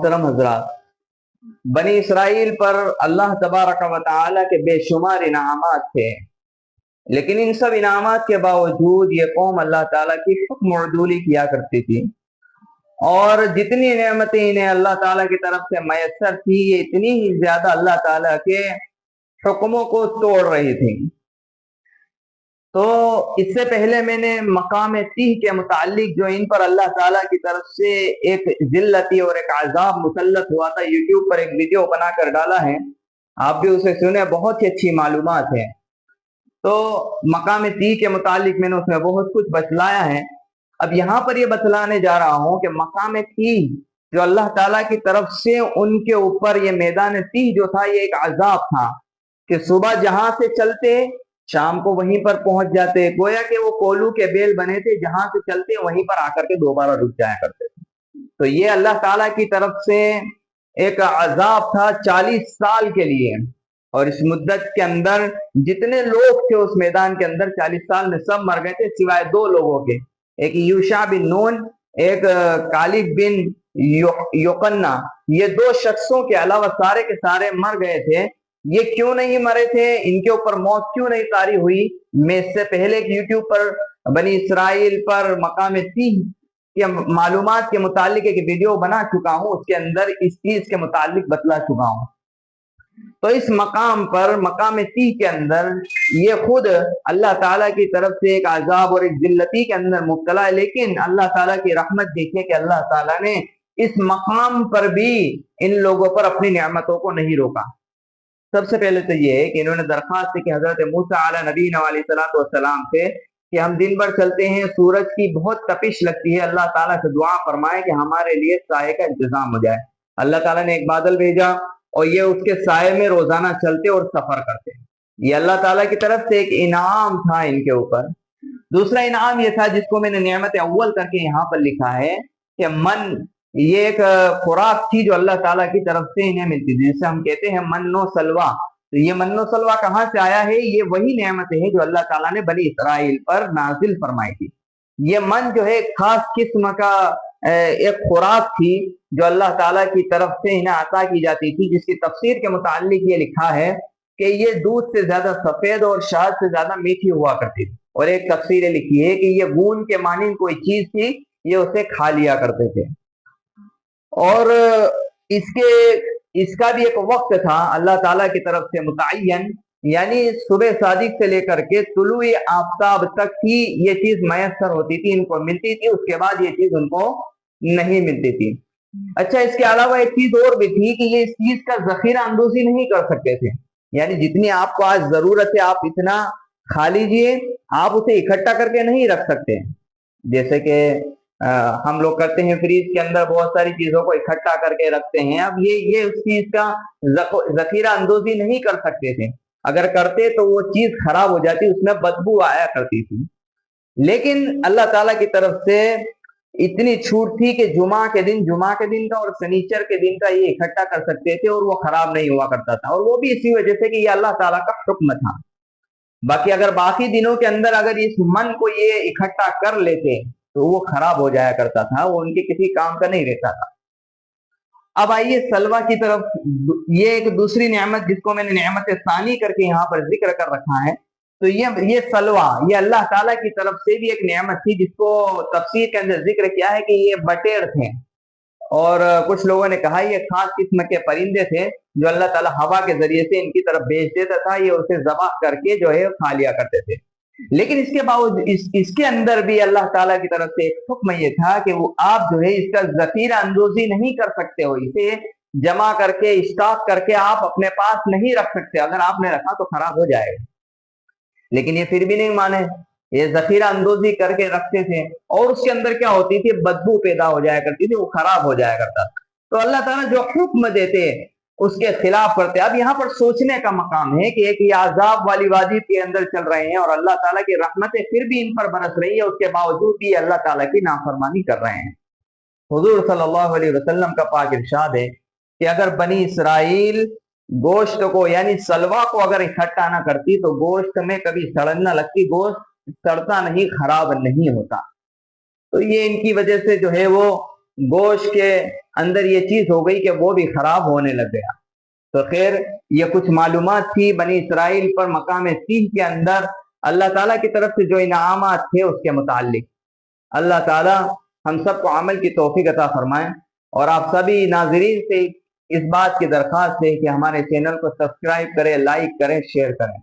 मोहतरम हजरात, बनी इसराइल पर अल्लाह तबारक व तआला के बेशुमार इनामात थे, लेकिन इन सब इनामात के बावजूद ये कौम अल्लाह ताला की हुक्म उर्दूली किया करती थी, और जितनी नेमतें इन्हें अल्लाह ताला की तरफ से मैसर थी, ये इतनी ही ज्यादा अल्लाह ताला के हुक्मों को तोड़ रही थी। तो इससे पहले मैंने मकाम तीह के मुतालिक जो इन पर अल्लाह ताला की तरफ से एक जिल्लती और एक अजाब मुसल्लत हुआ था, यूट्यूब पर एक वीडियो बनाकर डाला है, आप भी उसे सुने, बहुत ही अच्छी मालूमात है। तो मकाम तीह के मुतालिक मैंने उसमें बहुत कुछ बतलाया है। अब यहाँ पर ये बतलाने जा रहा हूँ कि मकाम तीह जो अल्लाह ताला की तरफ से उनके ऊपर ये मैदान तीह जो था, ये एक अजाब था कि सुबह जहां से चलते शाम को वहीं पर पहुंच जाते, गोया कि वो कोलू के बेल बने थे, जहां से चलते वहीं पर आकर के दोबारा रुक जाया करते थे। तो ये अल्लाह ताला की तरफ से एक अजाब था 40 साल के लिए, और इस मुद्दत के अंदर जितने लोग थे उस मैदान के अंदर 40 साल में सब मर गए थे, सिवाय 2 लोगों के, एक यूशा बिन नून, एक कालिब बिन योकन्ना। ये 2 शख्सों के अलावा सारे के सारे मर गए थे। ये क्यों नहीं मरे थे, इनके ऊपर मौत क्यों नहीं तारी हुई? मैं इससे पहले एक यूट्यूब पर बनी इसराइल पर मकाम तीह के मालूमात के मुतालिक एक वीडियो बना चुका हूं, उसके अंदर इस चीज के मुतालिक बतला चुका हूं। तो इस मकाम पर मकाम तीह के अंदर ये खुद अल्लाह ताला की तरफ से एक अजाब और एक जिल्लती के अंदर मुब्तला है, लेकिन अल्लाह ताला की रहमत देखिए कि अल्लाह ताला ने इस मकाम पर भी इन लोगों पर अपनी नेमतों को नहीं रोका। सबसे पहले तो ये है कि इन्होंने दरखास्त की हजरत मूसा अला नबीना अलैहिस्सलातु वस्सलाम से कि हम दिन भर चलते हैं, सूरज की बहुत तपिश लगती है, अल्लाह ताला से दुआ फरमाए कि हमारे लिए साये का इंतजाम हो जाए। अल्लाह ताला ने एक बादल भेजा और ये उसके साये में रोजाना चलते और सफर करते। ये अल्लाह ताला की तरफ से एक इनाम था इनके ऊपर। दूसरा इनाम ये था जिसको मैंने नेमत अव्वल करके यहाँ पर लिखा है कि मन, ये एक खुराक थी जो अल्लाह ताला की तरफ से इन्हें मिलती थी, जिसे हम कहते हैं मन्नो सलवा। तो ये मन्नो सलवा कहाँ से आया है? ये वही नेमत है जो अल्लाह ताला ने बनी इसराइल पर नाजिल फरमाई थी। ये मन जो है खास किस्म का एक खुराक थी जो अल्लाह ताला की तरफ से इन्हें अता की जाती थी, जिसकी तफसीर के मुतालिक ये लिखा है कि ये दूध से ज्यादा सफेद और शहद से ज्यादा मीठी हुआ करती थी। और एक तफसीर लिखी है कि ये गूंद के मानिंद कोई चीज थी, ये उसे खा लिया करते थे। और इसका भी एक वक्त था अल्लाह ताला की तरफ से मुतय्यन, यानी सुबह सादिक से लेकर के तुलुए आफताब तक ही ये चीज मयसर होती थी, इनको मिलती थी, उसके बाद ये चीज उनको नहीं मिलती थी। अच्छा, इसके अलावा एक चीज और भी थी कि ये इस चीज का जखीरा अंदोजी नहीं कर सकते थे, यानी जितनी आपको आज जरूरत है आप इतना खा लीजिए, आप उसे इकट्ठा करके नहीं रख सकते। जैसे कि हम लोग करते हैं, फ्रीज के अंदर बहुत सारी चीजों को इकट्ठा करके रखते हैं। अब ये उस चीज का जखीरा अंदोजी नहीं कर सकते थे, अगर करते तो वो चीज खराब हो जाती, उसमें बदबू आया करती थी। लेकिन अल्लाह ताला की तरफ से इतनी छूट थी कि जुमा के दिन का और शनीचर के दिन का ये इकट्ठा कर सकते थे और वो खराब नहीं हुआ करता था, और वो भी इसी वजह से कि ये अल्लाह ताला का हुक्म था। बाकी अगर बाकी दिनों के अंदर अगर इस मन को ये इकट्ठा कर लेते तो वो खराब हो जाया करता था, वो उनके किसी काम का नहीं रहता था। अब आइए सलवा की तरफ। ये एक दूसरी नेमत जिसको मैंने नेमत सानी करके यहाँ पर जिक्र कर रखा है। तो ये सलवा, ये अल्लाह ताला की तरफ से भी एक नेमत थी, जिसको तफसीर के अंदर जिक्र किया है कि ये बटेर थे, और कुछ लोगों ने कहा ये खास किस्म के परिंदे थे जो अल्लाह ताला हवा के जरिए से इनकी तरफ भेज देता था, ये उसे ज़बाह करके जो है खा लिया करते थे। लेकिन इसके बावजूद इसके अंदर भी अल्लाह ताला की तरफ से एक हुक्म ये था कि वो आप जो है इसका जखीरा अंदोजी नहीं कर सकते हो, इसे जमा करके स्टॉक करके आप अपने पास नहीं रख सकते, अगर आपने रखा तो खराब हो जाएगा। लेकिन ये फिर भी नहीं माने, ये जखीरा अंदोजी करके रखते थे, और उसके अंदर क्या होती थी, बदबू पैदा हो जाया करती थी, वो खराब हो जाया करता था। तो अल्लाह ताला जो हुक्म देते उसके खिलाफ करते। अब यहाँ पर सोचने का मकाम है कि एक ये आजाब वाली वादी के अंदर चल रहे हैं और अल्लाह ताला की रहमतें फिर भी इन पर बरस रही है, उसके बावजूद भी अल्लाह ताला की नाफरमानी कर रहे हैं। हुजूर सल्लल्लाहु अलैहि वसल्लम का पाक इरशाद है कि अगर बनी इसराइल गोश्त को यानी सलवा को अगर इकट्ठा ना करती तो गोश्त में कभी सड़न न लगती, गोश्त सड़ता नहीं, खराब नहीं होता। तो ये इनकी वजह से जो है वो گوشت کے اندر یہ چیز ہو گئی کہ وہ بھی خراب ہونے لگ گیا۔ تو خیر یہ کچھ معلومات تھی بنی اسرائیل پر مقام سیح کے اندر اللہ تعالیٰ کی طرف سے جو انعامات تھے اس کے متعلق۔ اللہ تعالیٰ ہم سب کو عمل کی توفیق عطا فرمائیں، اور آپ سبھی ناظرین سے اس بات کی درخواست ہے کہ ہمارے چینل کو سبسکرائب کریں، لائک کریں، شیئر کریں۔